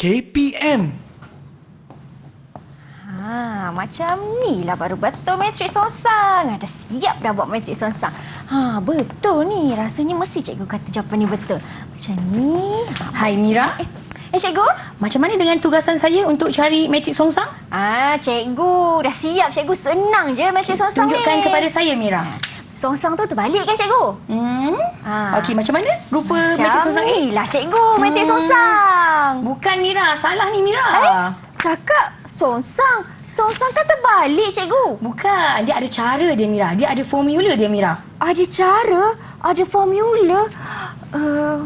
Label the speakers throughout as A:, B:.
A: KPM.
B: Macam ni lah baru betul matrik songsang. Dah siap dah buat matrik songsang. Betul ni. Rasanya mesti cikgu kata jawapan ni betul. Macam ni.
C: Hai Mira.
B: Cikgu?
C: Macam mana dengan tugasan saya untuk cari matrik songsang?
B: Cikgu. Dah siap cikgu. Senang je matrik songsang ni.
C: Tunjukkan kepada saya Mira.
B: Songsang tu terbalik kan cikgu?
C: Okey, macam mana rupa matrik songsang
B: ni? Lah cikgu, matrik songsang.
C: Bukan Mira, salah ni Mira.
B: Cakap songsang. Songsang kan terbalik cikgu.
C: Bukan, dia ada cara dia Mira. Dia ada formula dia Mira.
B: Ada cara? Ada formula?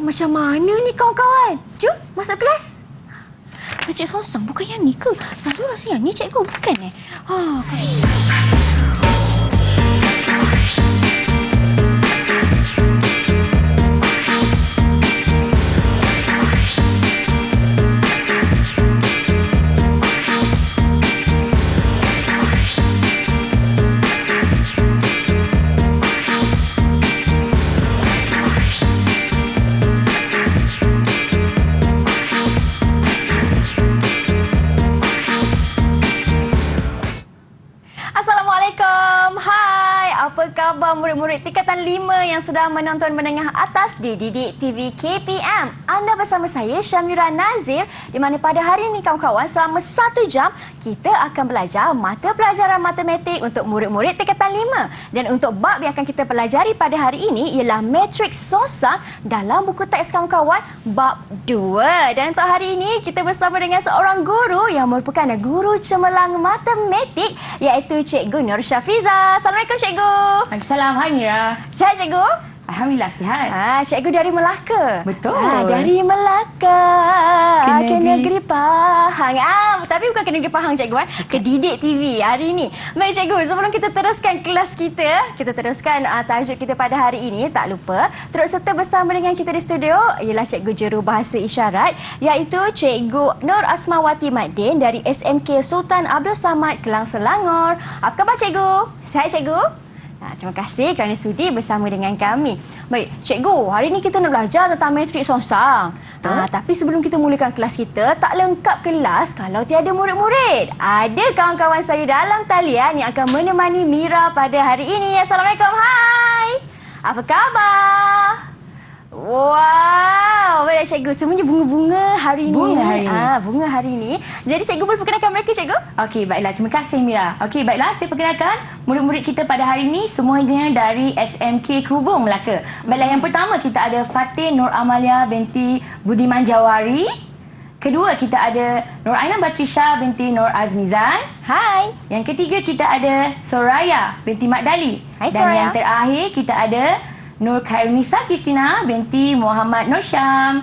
B: Macam mana ni kawan-kawan? Jom masuk kelas. Matrik songsang bukan yang ni ke? Selalu rasa yang ni cikgu, bukan Assalamualaikum. Hai, apa khabar murid-murid tingkatan 5 yang sedang menonton menengah atas di Didik TV KPM. Anda bersama saya Syamira Nazir, di mana pada hari ini kawan-kawan selama 1 jam kita akan belajar mata pelajaran matematik untuk murid-murid tingkatan 5. Dan untuk bab yang akan kita pelajari pada hari ini ialah matrik songsang dalam buku teks kawan-kawan bab 2. Dan untuk hari ini kita bersama dengan seorang guru yang merupakan guru cemerlang matematik, iaitu Cikgu Nur Syafiza. Assalamualaikum Cikgu.
C: Waalaikumsalam. Hai Mira.
B: Sihat Cikgu?
C: Alhamdulillah sihat.
B: Cikgu dari Melaka.
C: Betul.
B: Dari Melaka ke negeri Pahang. Tapi bukan ke negeri Pahang Cikgu. Ke Didik TV hari ini. Baik Cikgu, sebelum kita teruskan kelas kita teruskan tajuk kita pada hari ini, tak lupa turut serta bersama dengan kita di studio ialah Cikgu Jurubahasa Isyarat, iaitu Cikgu Nur Asmawati Maddin dari SMK Sultan Abdul Samad, Kelang Selangor. Apa khabar Cikgu? Sihat Cikgu? Terima kasih kerana sudi bersama dengan kami. Baik, Cikgu, hari ini kita nak belajar tentang matrik songsang. Tapi sebelum kita mulakan kelas kita, tak lengkap kelas kalau tiada murid-murid. Ada kawan-kawan saya dalam talian yang akan menemani Mira pada hari ini. Assalamualaikum, hai. Apa khabar? Wow, baiklah Cikgu. Semuanya bunga-bunga hari ini. Bunga hari ini. Jadi Cikgu boleh perkenalkan mereka Cikgu?
C: Okey, baiklah. Terima kasih Mira. Okey, baiklah. Saya perkenalkan murid-murid kita pada hari ini semuanya dari SMK Kerubung, Melaka. Baiklah, yang pertama kita ada Fatin Nur Amalia binti Budiman Jawari. Kedua kita ada Nur Aina Batrisha binti Nur Azmizan.
B: Hai.
C: Yang ketiga kita ada Soraya binti Mak Dali.
B: Hai
C: Dan
B: Soraya.
C: yang terakhir kita ada Nur Khairunisa Kristina binti Muhammad Nur Syam.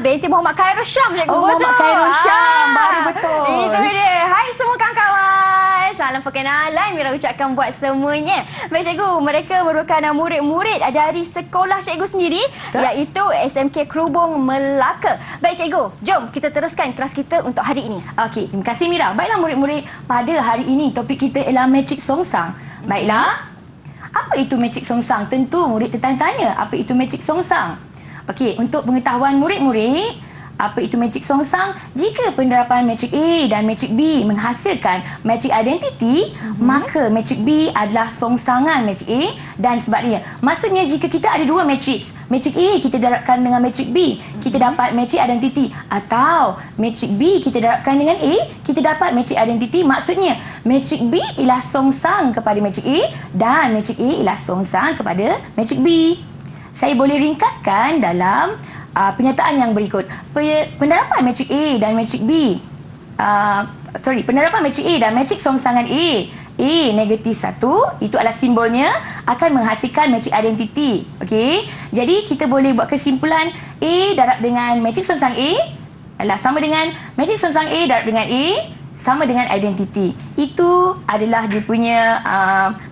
B: Binti Muhammad Khairul Syam Cikgu.
C: Muhammad Khairul Syam. Baru betul.
B: Itu dia. Hai semua kawan-kawan. Salam perkenalan Mira ucapkan buat semuanya. Baik Cikgu, mereka merupakan murid-murid dari sekolah Cikgu sendiri, iaitu SMK Kerubung, Melaka. Baik Cikgu, jom kita teruskan kelas kita untuk hari ini.
C: Okey, terima kasih Mira. Baiklah murid-murid, pada hari ini topik kita ialah matrik songsang. Baiklah. Apa itu matrik songsang? Tentu murid tertanya-tanya, apa itu matrik songsang? Okey, untuk pengetahuan murid-murid, apa itu matrik songsang? Jika penerapan matrik A dan matrik B menghasilkan matrik identiti, maka matrik B adalah songsangan matrik A dan sebaliknya. Maksudnya jika kita ada dua matriks, matrik A kita darabkan dengan matrik B, kita dapat matrik identiti, atau matrik B kita darabkan dengan A, kita dapat matrik identiti. Maksudnya matrik B ialah songsang kepada matrik A dan matrik A ialah songsang kepada matrik B. Saya boleh ringkaskan dalam penyataan yang berikut. Penerapan matrik A dan matrik B. Penerapan matrik A dan matrik songsangan A negatif 1, itu adalah simbolnya akan menghasilkan matrik identiti. Okey. Jadi kita boleh buat kesimpulan A darab dengan matrik songsang A adalah sama dengan matrik songsang A darab dengan A sama dengan identiti. Itu adalah dia punya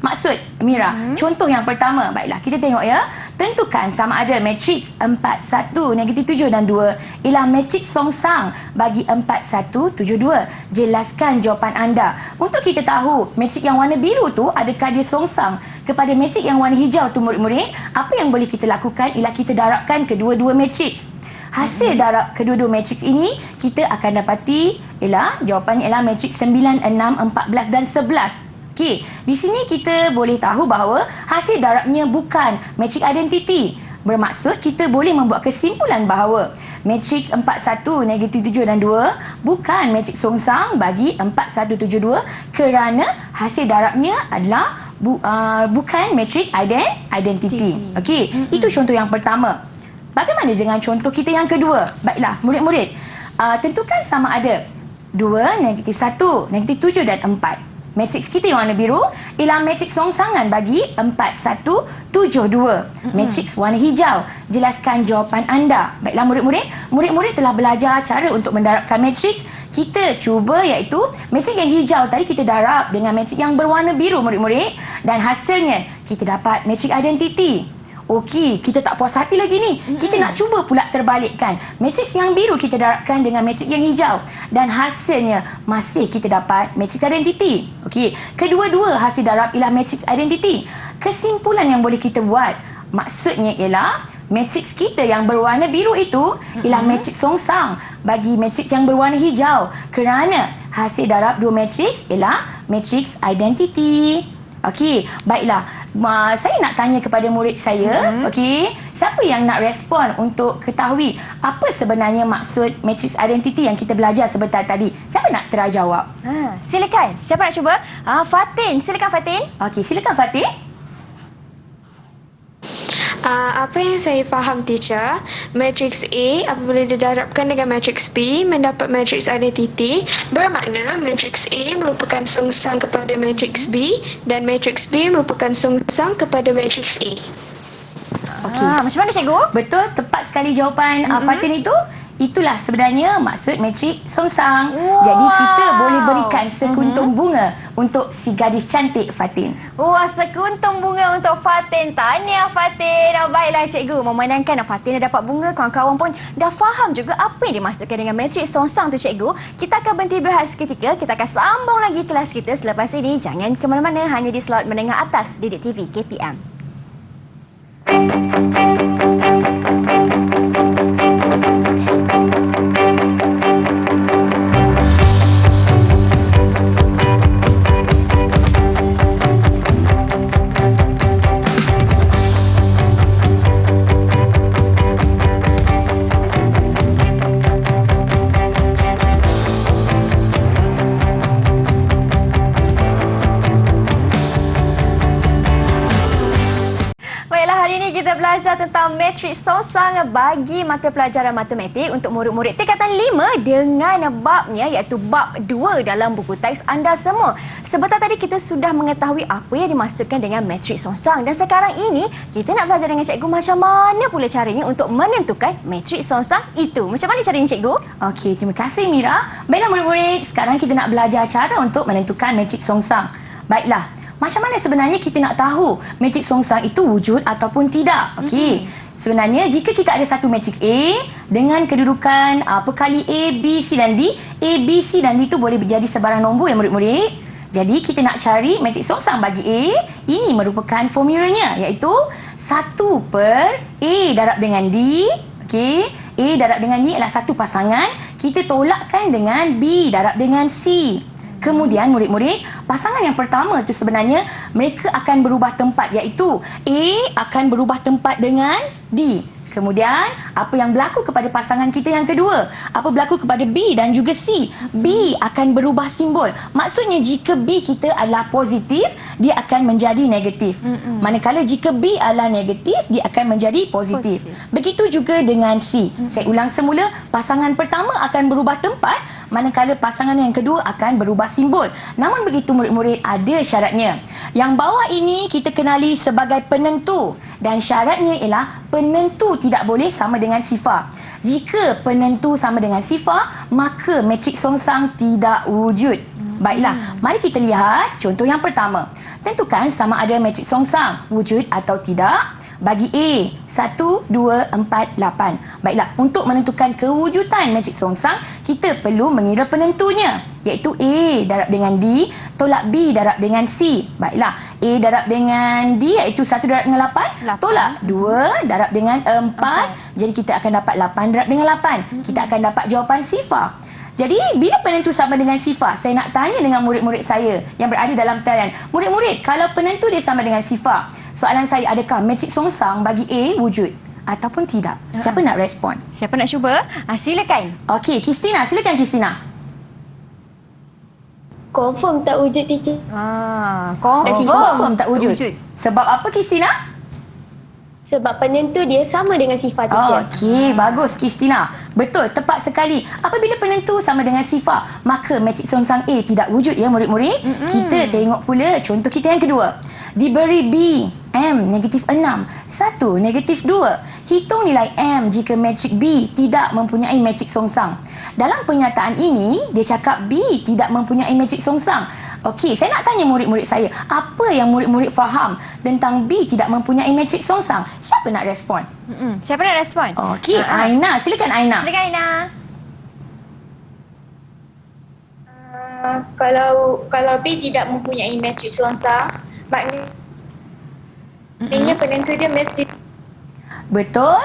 C: maksud Mira. Contoh yang pertama, baiklah kita tengok ya. Tentukan sama ada matriks 4, 1, negatif 7 dan 2 ialah matriks songsang bagi 4, 1, 7, 2. Jelaskan jawapan anda. Untuk kita tahu matrik yang warna biru tu adakah dia songsang kepada matrik yang warna hijau tu murid-murid, apa yang boleh kita lakukan ialah kita darabkan kedua-dua matriks. Hasil darab kedua-dua matriks ini, kita akan dapati ialah jawapannya ialah matriks 9, 6, 14 dan 11. Okey, di sini kita boleh tahu bahawa hasil darabnya bukan matriks identiti. Bermaksud kita boleh membuat kesimpulan bahawa matriks 4, 1, negatif 7 dan 2 bukan matriks songsang bagi 4, 1, 7, 2 kerana hasil darabnya adalah bukan matriks identiti. Okey, itu contoh yang pertama. Bagaimana dengan contoh kita yang kedua? Baiklah, murid-murid, tentukan sama ada 2, negatif 1, negatif 7 dan 4. Matriks kita yang warna biru ialah matriks songsangan bagi 4, 1, 7, 2. Matriks warna hijau, jelaskan jawapan anda. Baiklah murid-murid, murid-murid telah belajar cara untuk mendarabkan matriks. Kita cuba iaitu matriks yang hijau tadi kita darab dengan matriks yang berwarna biru murid-murid. Dan hasilnya kita dapat matriks identiti. Okey, kita tak puas hati lagi ni. Kita nak cuba pula terbalikkan. Matriks yang biru kita darabkan dengan matriks yang hijau. Dan hasilnya masih kita dapat matriks identiti. Okey, kedua-dua hasil darab ialah matriks identiti. Kesimpulan yang boleh kita buat, maksudnya ialah matriks kita yang berwarna biru itu ialah matriks songsang bagi matriks yang berwarna hijau. Kerana hasil darab dua matriks ialah matriks identiti. Okey, baiklah. Saya nak tanya kepada murid saya, okey, siapa yang nak respon untuk ketahui apa sebenarnya maksud matriks identiti yang kita belajar sebentar tadi? Siapa nak terjawab?
B: Silakan. Siapa nak cuba? Fatin, silakan Fatin.
C: Okey, silakan Fatin.
A: Apa yang saya faham teacher, matriks A apabila didarabkan dengan matriks B mendapat matriks identiti, bermakna matriks A merupakan songsang kepada matriks B dan matriks B merupakan songsang kepada matriks A.
C: Okey.
B: Macam mana cikgu?
C: Betul, tepat sekali jawapan Fatin itu. Itulah sebenarnya maksud matriks songsang.
B: Wow.
C: Jadi kita boleh berikan sekuntum bunga untuk si gadis cantik Fatin.
B: Wah, sekuntum bunga untuk Fatin. Tahniah Fatin. Baiklah cikgu, memandangkan Fatin dah dapat bunga, kawan-kawan pun dah faham juga apa yang dimaksudkan dengan matriks songsang tu cikgu. Kita akan berhenti berehat seketika. Kita akan sambung lagi kelas kita selepas ini. Jangan ke mana-mana, hanya di slot menengah atas Didik TV KPM. Kita belajar tentang matriks songsang bagi mata pelajaran matematik untuk murid-murid tingkatan 5 dengan babnya iaitu bab 2 dalam buku teks anda semua. Sebentar tadi kita sudah mengetahui apa yang dimaksudkan dengan matriks songsang dan sekarang ini kita nak belajar dengan cikgu macam mana pula caranya untuk menentukan matriks songsang itu. Macam mana caranya cikgu?
C: Okey, terima kasih Mira. Baiklah murid-murid, sekarang kita nak belajar cara untuk menentukan matriks songsang. Baiklah, macam mana sebenarnya kita nak tahu matriks songsang itu wujud ataupun tidak? Okey. Sebenarnya jika kita ada satu matriks A dengan kedudukan perkali A, B, C dan D, A, B, C dan D itu boleh menjadi sebarang nombor ya murid-murid. Jadi kita nak cari matriks songsang bagi A, ini merupakan formulanya iaitu 1 per A darab dengan D. Okey. A darab dengan D adalah satu pasangan, kita tolakkan dengan B darab dengan C. Kemudian murid-murid, pasangan yang pertama itu sebenarnya mereka akan berubah tempat iaitu A akan berubah tempat dengan D. Kemudian apa yang berlaku kepada pasangan kita yang kedua? Apa berlaku kepada B dan juga C? B akan berubah simbol. Maksudnya jika B kita adalah positif, dia akan menjadi negatif. Manakala jika B adalah negatif, dia akan menjadi positif. Begitu juga dengan C. Saya ulang semula, pasangan pertama akan berubah tempat, manakala pasangan yang kedua akan berubah simbol. Namun begitu murid-murid, ada syaratnya. Yang bawah ini kita kenali sebagai penentu dan syaratnya ialah penentu tidak boleh sama dengan sifar. Jika penentu sama dengan sifar, maka matriks songsang tidak wujud. Baiklah, mari kita lihat contoh yang pertama. Tentukan sama ada matriks songsang wujud atau tidak bagi A 1, 2, 4, 8. Baiklah, untuk menentukan kewujudan matriks songsang, kita perlu mengira penentunya iaitu A darab dengan D tolak B darab dengan C. Baiklah, A darab dengan D iaitu 1 darab dengan 8. Tolak 2 darab dengan 4. Jadi kita akan dapat 8 darab dengan 8. Kita akan dapat jawapan sifar. Jadi bila penentu sama dengan sifar, saya nak tanya dengan murid-murid saya yang berada dalam talian. Murid-murid, kalau penentu dia sama dengan sifar, soalan saya, adakah matrik songsang bagi A wujud ataupun tidak? Siapa nak respon?
B: Siapa nak cuba? Silakan.
C: Okey, Kristina, silakan Kristina.
D: Confirm tak wujud, teacher.
C: Confirm tak wujud. Sebab apa, Kristina?
D: Sebab penentu dia sama dengan sifar, teacher.
C: Okey, bagus Kristina. Betul, tepat sekali. Apabila penentu sama dengan sifar, maka matrik songsang A tidak wujud ya murid-murid. Kita tengok pula contoh kita yang kedua. Diberi B, M negatif 6, 1 negatif 2. Hitung nilai M jika matrik B tidak mempunyai matrik songsang. Dalam pernyataan ini, dia cakap B tidak mempunyai matrik songsang. Okey, saya nak tanya murid-murid saya, apa yang murid-murid faham tentang B tidak mempunyai matrik songsang? Siapa nak respon?
B: Siapa nak respon?
C: Okey, Aina. Silakan Aina.
B: Silakan Aina.
E: Kalau B tidak mempunyai matrik songsang, maknanya penentu dia mesti
C: Betul?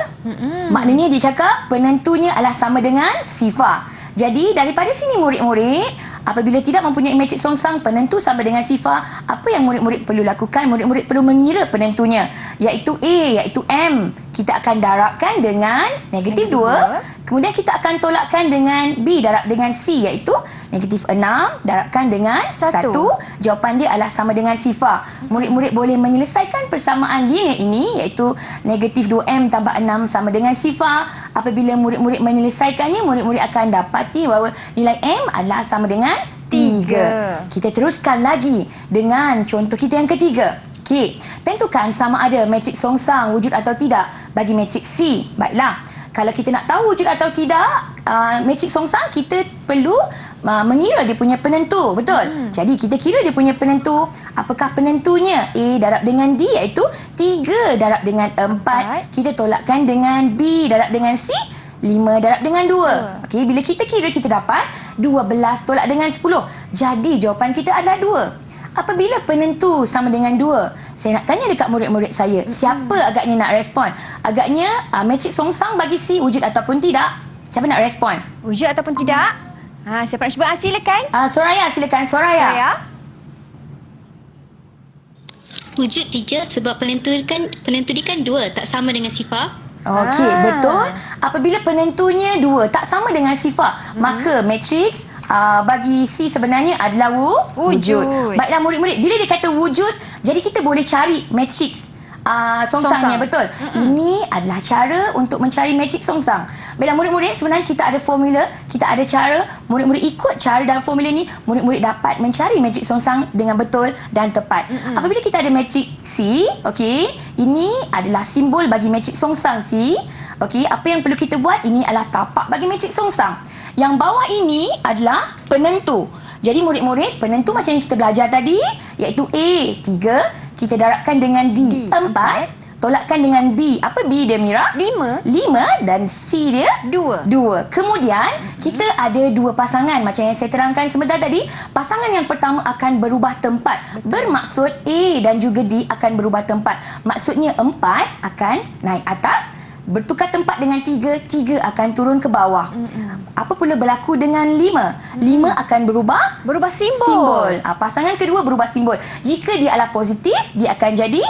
C: Maknanya dia cakap penentunya adalah sama dengan sifar. Jadi daripada sini murid-murid, apabila tidak mempunyai matrik songsang, penentu sama dengan sifar, apa yang murid-murid perlu lakukan? Murid-murid perlu mengira penentunya, iaitu A, iaitu M. Kita akan darabkan dengan negatif 2. Kemudian kita akan tolakkan dengan B darab dengan C, iaitu negatif 6 darabkan dengan 1. Jawapan dia adalah sama dengan sifar. Murid-murid boleh menyelesaikan persamaan linear ini, iaitu negatif 2M tambah 6 sama dengan sifar. Apabila murid-murid menyelesaikannya, murid-murid akan dapati bahawa nilai M adalah sama dengan 3. Kita teruskan lagi dengan contoh kita yang ketiga. Okey, tentukan sama ada matrik songsang wujud atau tidak bagi matrik C. Baiklah, kalau kita nak tahu wujud atau tidak matrik songsang, kita perlu mengira dia punya penentu, betul? Jadi kita kira dia punya penentu. Apakah penentunya? A darab dengan D iaitu 3 darab dengan 4. Kita tolakkan dengan B darab dengan C, 5 darab dengan 2. Okey, bila kita kira kita dapat 12 tolak dengan 10. Jadi jawapan kita adalah 2. Apabila penentu sama dengan 2, saya nak tanya dekat murid-murid saya, siapa agaknya nak respon? Agaknya matrik songsang bagi C wujud ataupun tidak? Siapa nak respon?
B: Wujud ataupun tidak? Siapa nak cuba? Silakan.
C: Soraya, silakan Soraya.
F: Wujud, teacher, sebab penentu dia kan 2, tak sama dengan sifar.
C: Okey, betul. Apabila penentunya 2 tak sama dengan sifar, maka matriks bagi C sebenarnya adalah wujud. Baiklah murid-murid, bila dia kata wujud, jadi kita boleh cari matriks songsangnya, betul? Ini adalah cara untuk mencari matriks songsang. Baiklah murid-murid, sebenarnya kita ada formula, kita ada cara. Murid-murid ikut cara dalam formula ni, murid-murid dapat mencari matriks songsang dengan betul dan tepat. Apabila kita ada matriks C, okey, ini adalah simbol bagi matriks songsang C. Okey, apa yang perlu kita buat? Ini adalah tapak bagi matriks songsang. Yang bawah ini adalah penentu. Jadi murid-murid, penentu macam yang kita belajar tadi, iaitu A 3, kita darabkan dengan D 4, tolakkan dengan B. Apa B dia, Mira? 5 dan C dia 2. Kemudian kita ada 2 pasangan macam yang saya terangkan sebentar tadi. Pasangan yang pertama akan berubah tempat. Bermaksud A dan juga D akan berubah tempat. Maksudnya 4 akan naik atas, bertukar tempat dengan 3 akan turun ke bawah. Apa pula berlaku dengan 5 akan berubah simbol. Pasangan kedua berubah simbol. Jika dia adalah positif, dia akan jadi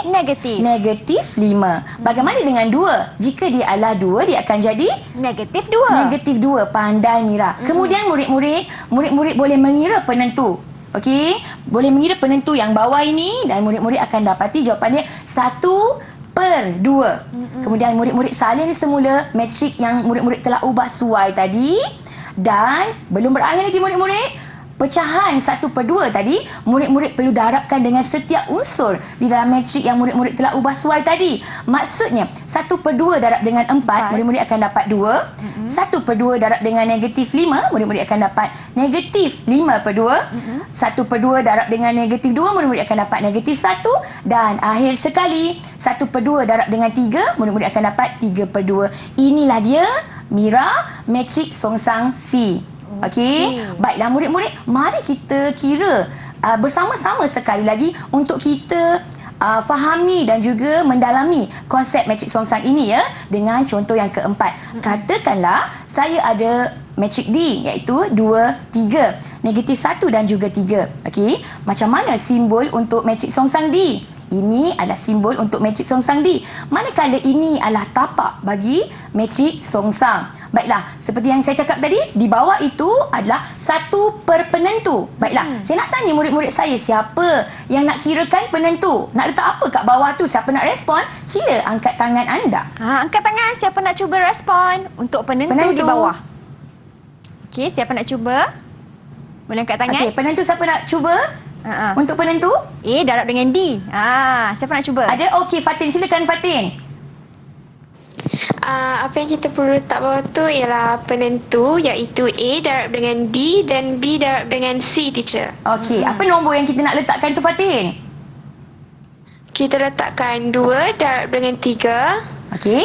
C: negatif 5. Bagaimana dengan 2? Jika dia adalah 2, dia akan jadi negatif 2. Pandai Mira. Kemudian murid-murid boleh mengira penentu. Okey, boleh mengira penentu yang bawah ini dan murid-murid akan dapati jawapan dia 1/2. Kemudian murid-murid salin semula matrik yang murid-murid telah ubah suai tadi. Dan belum berakhir lagi murid-murid. Pecahan 1/2 tadi, murid-murid perlu darabkan dengan setiap unsur di dalam matrik yang murid-murid telah ubah suai tadi. Maksudnya 1/2 darab dengan 4, murid-murid akan dapat 2. 1/2 darab dengan negatif 5, murid-murid akan dapat negatif 5/2. 1/2 darab dengan negatif 2, murid-murid akan dapat negatif 1. Dan akhir sekali, 1/2 darab dengan 3, murid-murid akan dapat 3/2. Inilah dia, Mira, matrik songsang C. Okey. Baiklah murid-murid, mari kita kira bersama-sama sekali lagi untuk kita fahami dan juga mendalami konsep matrik songsang ini ya, dengan contoh yang keempat. Katakanlah saya ada matrik D iaitu 2, 3, negatif 1 dan juga 3. Okey, macam mana simbol untuk matrik songsang D? Ini adalah simbol untuk matrik songsang D. Manakala ini adalah tapak bagi matrik songsang. Baiklah, seperti yang saya cakap tadi, di bawah itu adalah satu per penentu. Baiklah, saya nak tanya murid-murid saya, siapa yang nak kirakan penentu? Nak letak apa kat bawah tu? Siapa nak respon? Sila angkat tangan anda.
B: Angkat tangan, siapa nak cuba respon untuk penentu di bawah? Okey, siapa nak cuba? Boleh angkat tangan?
C: Okey, penentu siapa nak cuba? Untuk penentu?
B: A darab dengan D. Siapa nak cuba?
C: Ada? Okey, Fatin. Silakan, Fatin.
A: Apa yang kita perlu letak bawah tu ialah penentu, iaitu A darab dengan D dan B darab dengan C, teacher.
C: Okey, apa nombor yang kita nak letakkan tu, Fatin?
A: Kita letakkan 2 darab dengan 3.
C: Okey.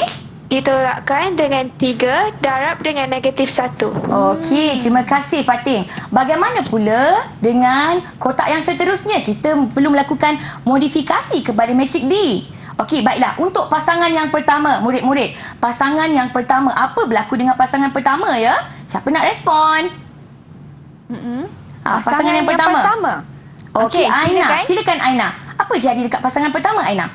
A: Ditolakkan dengan 3 darab dengan negatif 1.
C: Okey, terima kasih Fatin. Bagaimana pula dengan kotak yang seterusnya? Kita perlu melakukan modifikasi kepada matrik D. Okey, baiklah. Untuk pasangan yang pertama, murid-murid. Pasangan yang pertama, apa berlaku dengan pasangan pertama ya? Siapa nak respon? Pasangan yang pertama. Okey, Aina. Silakan Aina. Apa jadi dekat pasangan pertama, Aina?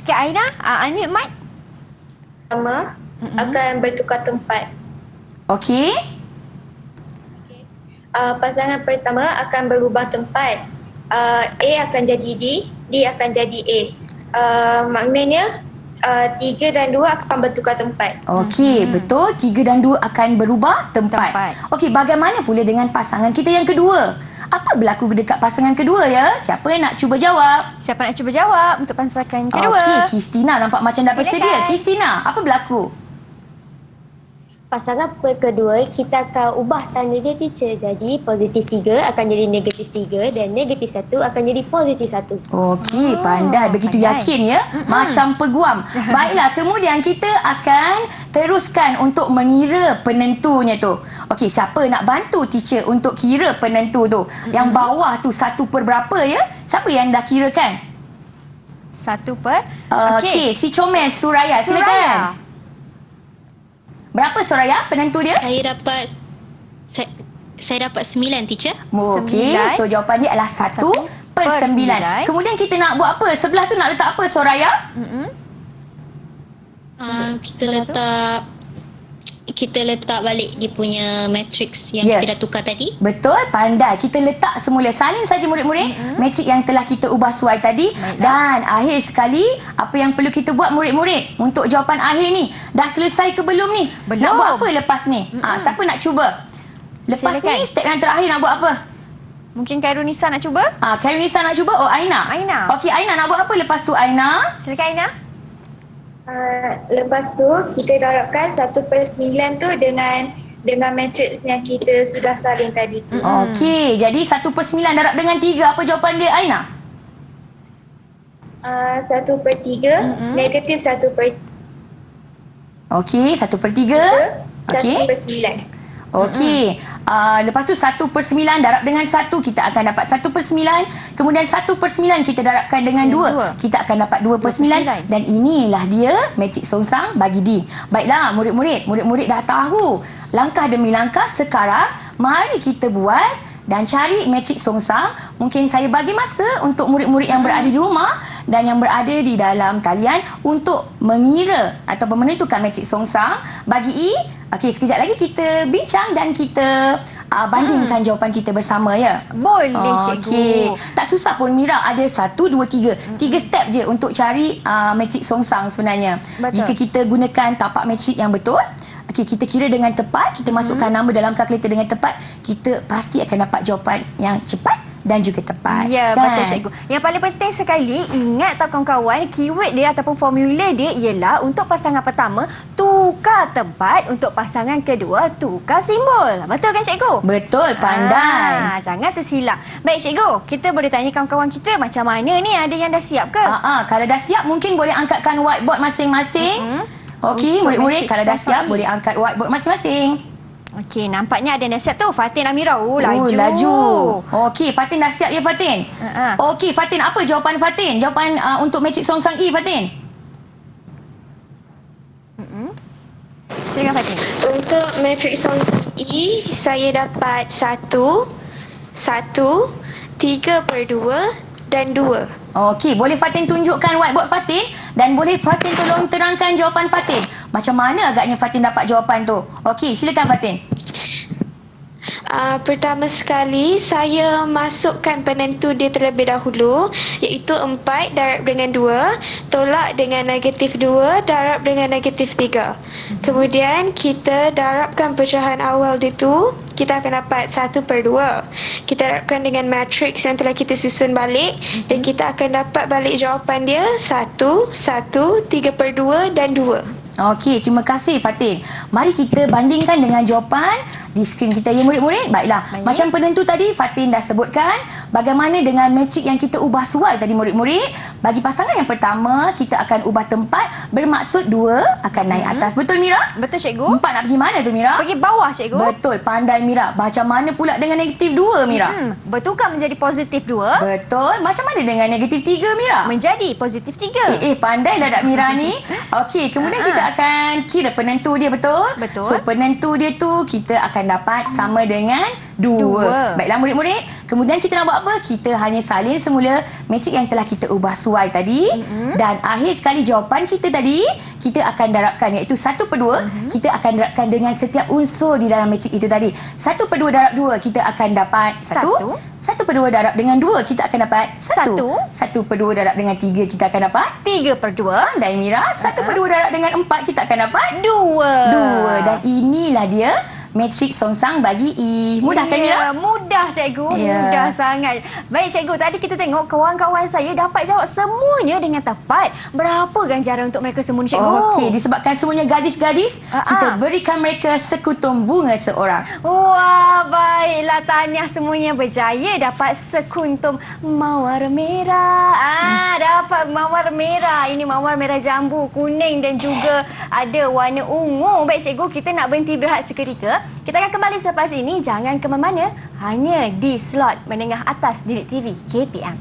B: Okey, Aina, unmute mic.
E: Pertama akan bertukar tempat.
C: Okey.
E: Pasangan pertama akan berubah tempat. A akan jadi D, D akan jadi A. Maknanya 3 dan 2 akan bertukar tempat.
C: Okey, betul. 3 dan 2 akan berubah tempat. Okey, bagaimana pula dengan pasangan kita yang kedua? Apa berlaku dekat pasangan kedua ya? Siapa yang nak cuba jawab?
B: Siapa nak cuba jawab untuk pasangan kedua?
C: Okey, Kristina nampak macam dah bersedia. Kristina, apa berlaku?
D: Pasangan kedua, kita akan ubah tanda dia, teacher. Jadi positif 3 akan jadi negatif 3 dan negatif 1 akan jadi positif 1.
C: Okey, pandai. Begitu yakin ya. Macam peguam. Baiklah, kemudian kita akan teruskan untuk mengira penentunya tu. Okey, siapa nak bantu teacher untuk kira penentu tu? Yang bawah tu 1 per berapa ya? Siapa yang dah kirakan?
B: 1 per.
C: Okey, si Comel Suraya. Silakan. Berapa Suraya penentu dia?
F: Saya dapat 9, teacher.
C: Okey, so jawapan dia adalah 1 per 9. Kemudian kita nak buat apa? Sebelah tu nak letak apa Suraya?
F: Kita letak balik dia punya matrix yang kita dah tukar tadi.
C: Betul, pandai. Kita letak semula. Salin saja murid-murid matrik yang telah kita ubah suai tadi. Dan akhir sekali, apa yang perlu kita buat murid-murid untuk jawapan akhir ni? Dah selesai ke belum ni?
B: Belum.
C: Nak buat apa lepas ni? Siapa nak cuba? Lepas ni, step yang terakhir nak buat apa?
B: Mungkin Khairunisa nak cuba?
C: Khairunisa nak cuba? Oh, Aina. Okey, Aina nak buat apa lepas tu, Aina?
B: Silakan, Aina.
E: Lepas tu kita darabkan 1 per 9 tu dengan matriks yang kita sudah salin tadi tu.
C: Okey, jadi 1 per 9 darab dengan 3. Apa jawapan dia, Aina?
E: 1 per 3 negatif 1 per
C: Okey, 1 per 3.
E: 1 per 9.
C: Okey, lepas tu 1 per 9 darab dengan 1, kita akan dapat 1 per 9. Kemudian 1 per 9 kita darabkan dengan 2, kita akan dapat 2 per 9. Dan inilah dia matrik songsang bagi D. Baiklah murid-murid dah tahu langkah demi langkah. Sekarang mari kita buat dan cari matrik songsang. Mungkin saya bagi masa untuk murid-murid yang berada di rumah dan yang berada di dalam talian untuk mengira ataupun menentukan matrik songsang bagi E. Okey, sekejap lagi kita bincang dan kita bandingkan jawapan kita bersama ya.
B: Boleh, cikgu.
C: Okey, tak susah pun Mira. Ada 1, 2, 3. 3 step je untuk cari matrik songsang sebenarnya.
B: Betul.
C: Jika kita gunakan tapak matrik yang betul, okey, kita kira dengan tepat, kita masukkan nama dalam kalkulator dengan tepat, kita pasti akan dapat jawapan yang cepat dan juga tepat.
B: Ya,
C: kan?
B: betul cikgu. Yang paling penting sekali, ingat tak kawan-kawan, keyword dia ataupun formula dia ialah untuk pasangan pertama, tukar tempat, untuk pasangan kedua, tukar simbol. Betul kan cikgu?
C: Betul, pandai.
B: Jangan tersilap. Baik cikgu, kita boleh tanya kawan-kawan kita macam mana ni, ada yang dah siap ke?
C: Kalau dah siap, mungkin boleh angkatkan whiteboard masing-masing. Okey,
B: Untuk
C: murid-murid
B: matrik
C: kalau dah
B: songsang
C: siap, boleh angkat whiteboard masing-masing.
B: Okey, nampaknya ada dah siap tu. Fatin Amira. Laju.
C: Laju. Okey, Fatin dah siap ya, Fatin?
B: Ha-ha.
C: Okey, Fatin, apa jawapan Fatin? Jawapan untuk matrik songsang E, Fatin?
B: Silakan Fatin.
A: Untuk matrik songsang E, saya dapat 1, 3/2 dan 2.
C: Okey, boleh Fatin tunjukkan whiteboard Fatin dan boleh Fatin tolong terangkan jawapan Fatin. Macam mana agaknya Fatin dapat jawapan tu? Okey, silakan Fatin.
A: Pertama sekali, saya masukkan penentu dia terlebih dahulu, iaitu 4 darab dengan 2, tolak dengan negatif 2, darab dengan negatif 3. Kemudian, kita darabkan pecahan awal dia tu, kita akan dapat 1/2. Kita darabkan dengan matriks yang telah kita susun balik dan kita akan dapat balik jawapan dia 1, 3/2 dan 2.
C: Okey, terima kasih Fatin. Mari kita bandingkan dengan jawapan di skrin kita ya murid-murid. Baiklah,
B: Baik.
C: macam penentu tadi Fatin dah sebutkan bagaimana dengan matrik yang kita ubah suai tadi murid-murid. Bagi pasangan yang pertama, kita akan ubah tempat, bermaksud 2 akan naik atas. Betul Mira?
B: Betul cikgu.
C: 4 nak pergi mana tu Mira?
B: Pergi bawah cikgu.
C: Betul, pandai Mira. Macam mana pula dengan negatif 2 Mira?
B: Bertukar menjadi positif 2.
C: Betul. Macam mana dengan negatif 3 Mira?
B: Menjadi positif 3.
C: Pandailah Dak Mira ni. Okey, kemudian kita akan kira penentu dia, betul?
B: Betul.
C: So, penentu dia tu kita akan dapat sama dengan 2.
B: Dua.
C: Baiklah murid-murid. Kemudian kita nak buat apa? Kita hanya salin semula matrik yang telah kita ubah suai tadi. Dan akhir sekali jawapan kita tadi, kita akan darabkan iaitu 1/2. Kita akan darabkan dengan setiap unsur di dalam matrik itu tadi. 1/2 darab 2 kita akan dapat 1. 1/2 darab dengan 2 kita akan dapat 1. 1/2 darab dengan 3 kita akan dapat
B: 3/2.
C: pandai Mira. 1/2 darab dengan 4 kita akan dapat
B: 2.
C: Dan inilah dia matrik songsang bagi E. Mudah kan Mira?
B: Mudah cikgu.
C: Ya.
B: Mudah sangat. Baik cikgu, tadi kita tengok kawan-kawan saya dapat jawab semuanya dengan tepat. Berapa ganjaran untuk mereka semua ni cikgu?
C: Okey, disebabkan semuanya gadis-gadis, kita berikan mereka sekutum bunga seorang.
B: Wah, baiklah, tahniah semuanya berjaya dapat sekuntum mawar merah. Dapat mawar merah. Ini mawar merah jambu, kuning dan juga ada warna ungu. Baik cikgu, kita nak berhenti berehat seketika. Kita akan kembali selepas ini. Jangan ke mana-mana. Hanya di slot menengah atas Didik TV KPM.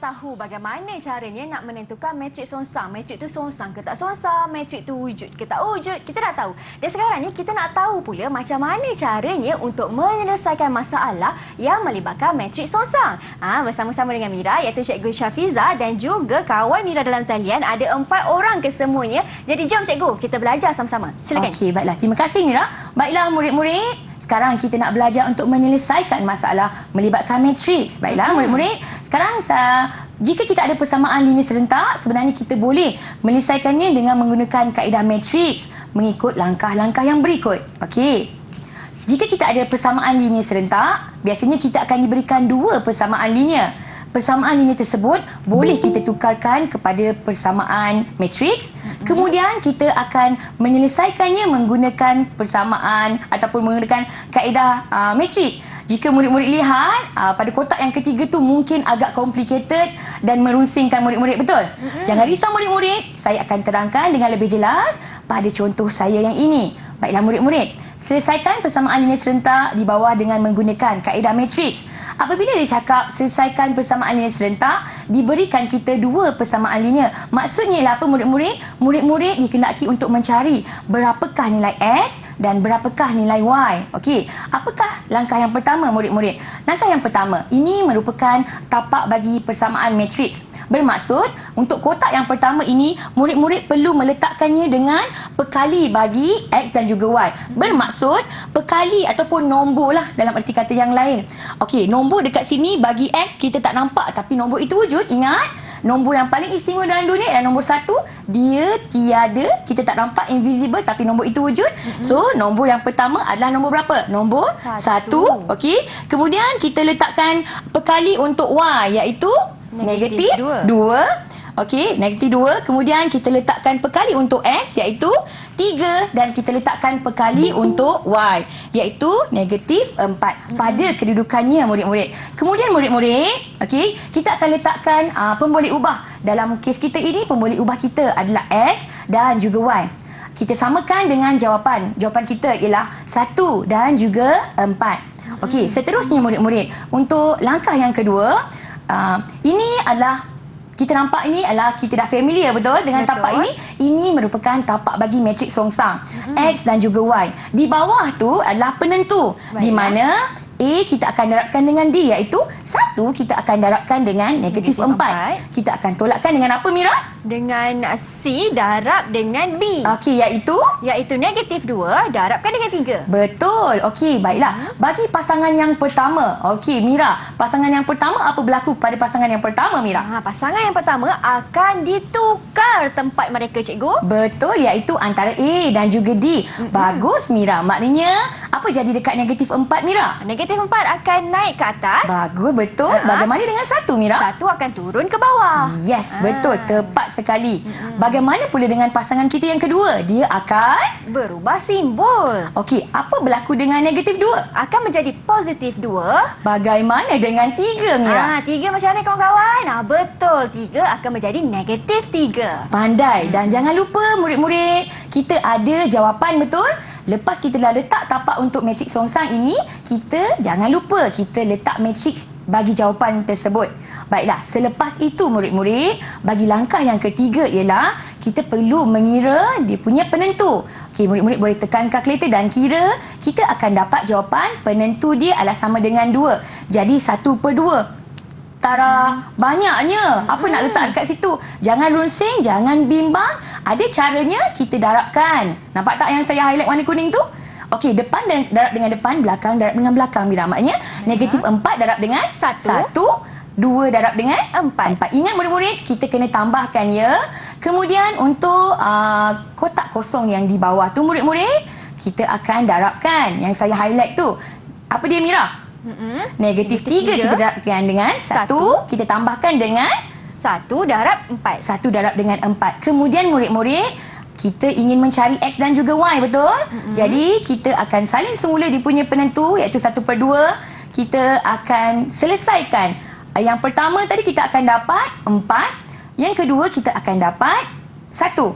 B: Tahu bagaimana caranya nak menentukan matrik songsang. Matrik tu songsang ke tak songsang, matrik tu wujud ke tak wujud, kita dah tahu. Dan sekarang ni kita nak tahu pula macam mana caranya untuk menyelesaikan masalah yang melibatkan matrik songsang. Bersama-sama dengan Mira, iaitu Cikgu Syafiza dan juga kawan Mira dalam talian. Ada 4 orang kesemuanya. Jadi jom cikgu, kita belajar sama-sama. Silakan.
C: Okey, baiklah. Terima kasih Mira. Baiklah murid-murid. Sekarang kita nak belajar untuk menyelesaikan masalah melibatkan matriks. Baiklah murid-murid. Sekarang jika kita ada persamaan linear serentak, sebenarnya kita boleh menyelesaikannya dengan menggunakan kaedah matriks mengikut langkah-langkah yang berikut. Okey. Jika kita ada persamaan linear serentak, biasanya kita akan diberikan 2 persamaan linear. Persamaan linear tersebut boleh kita tukarkan kepada persamaan matriks. Kemudian kita akan menyelesaikannya menggunakan persamaan ataupun menggunakan kaedah matrik. Jika murid-murid lihat pada kotak yang ketiga tu mungkin agak complicated dan merusingkan murid-murid, betul? Jangan risau murid-murid, saya akan terangkan dengan lebih jelas pada contoh saya yang ini. Baiklah murid-murid, selesaikan persamaan linear serentak di bawah dengan menggunakan kaedah matriks. Apabila dia cakap selesaikan persamaan linear serentak, diberikan kita 2 persamaan linear. Maksudnya ialah apa murid-murid? Murid-murid dikehendaki untuk mencari berapakah nilai X dan berapakah nilai Y. Okey, apakah langkah yang pertama murid-murid? Langkah yang pertama, ini merupakan tapak bagi persamaan matriks. Bermaksud, untuk kotak yang pertama ini, murid-murid perlu meletakkannya dengan perkali bagi X dan juga Y. Bermaksud, perkali ataupun nombor lah dalam erti kata yang lain. Okey, nombor dekat sini bagi X kita tak nampak, tapi nombor itu wujud. Ingat, Nombor yang paling istimewa dalam dunia ialah nombor 1. Dia tiada, kita tak nampak, invisible, tapi nombor itu wujud. So, nombor yang pertama adalah nombor berapa? Nombor 1. Okey. Kemudian kita letakkan perkali untuk Y, iaitu negatif 2. Okey, negatif 2. Kemudian kita letakkan perkali untuk X, iaitu 3. Dan kita letakkan perkali untuk Y, iaitu negatif 4. Pada kedudukannya, murid-murid. Kemudian murid-murid, okey, kita akan letakkan pemboleh ubah. Dalam kes kita ini, pemboleh ubah kita adalah X dan juga Y. Kita samakan dengan jawapan. Jawapan kita ialah 1 dan juga 4. Okey, seterusnya murid-murid. Untuk langkah yang kedua, ini adalah kita nampak ini adalah kita dah familiar betul dengan tapak ini. Ini merupakan tapak bagi matriks songsang X dan juga Y. Di bawah tu adalah penentu. Di mana A kita akan darabkan dengan D, iaitu 1 kita akan darabkan dengan negatif 4. Kita akan tolakkan dengan apa, Mira?
B: Dengan C darab dengan B.
C: Okey,
B: Iaitu negatif 2 darabkan dengan 3.
C: Betul. Okey, baiklah. Bagi pasangan yang pertama. Okey, Mira. Pasangan yang pertama, apa berlaku pada pasangan yang pertama, Mira?
B: Pasangan yang pertama akan ditukar tempat mereka, cikgu.
C: Betul, iaitu antara A dan juga D. Bagus, Mira. Maknanya, apa jadi dekat negatif 4, Mira?
B: Negatif 4 akan naik ke atas.
C: Bagus, betul. Bagaimana dengan 1, Mira?
B: 1 akan turun ke bawah.
C: Yes, betul. Tepat sekali. Bagaimana pula dengan pasangan kita yang kedua? Dia akan
B: berubah simbol.
C: Okey, apa berlaku dengan negatif 2?
B: Akan menjadi positif 2.
C: Bagaimana dengan 3, Mira?
B: 3 macam mana kawan-kawan? Betul. 3 akan menjadi negatif 3.
C: Pandai. Dan jangan lupa murid-murid, kita ada jawapan, betul? Lepas kita dah letak tapak untuk matriks songsang ini, kita jangan lupa kita letak matriks bagi jawapan tersebut. Baiklah, selepas itu murid-murid, bagi langkah yang ketiga ialah kita perlu mengira dia punya penentu. Okey, murid-murid boleh tekan kalkulator dan kira, kita akan dapat jawapan penentu dia adalah sama dengan 2. Jadi 1/2. Tara, banyaknya. Apa nak letak dekat situ? Jangan runsing, jangan bimbang. Ada caranya, kita darabkan. Nampak tak yang saya highlight warna kuning tu? Okey, depan darab dengan depan, belakang darab dengan belakang. Mira, maknanya negatif 4 darab dengan 1. 2 darab dengan 4. Ingat murid-murid, kita kena tambahkan ya. Kemudian untuk kotak kosong yang di bawah tu murid-murid, kita akan darabkan. Yang saya highlight tu. Apa dia, Mira? Negatif 3 kita darabkan dengan 1. Kita tambahkan dengan
B: 1 darab 4.
C: 1 darab dengan 4. Kemudian murid-murid, kita ingin mencari X dan juga Y, betul? Jadi kita akan salin semula dia punya penentu, iaitu 1/2. Kita akan selesaikan. Yang pertama tadi kita akan dapat 4. Yang kedua kita akan dapat 1.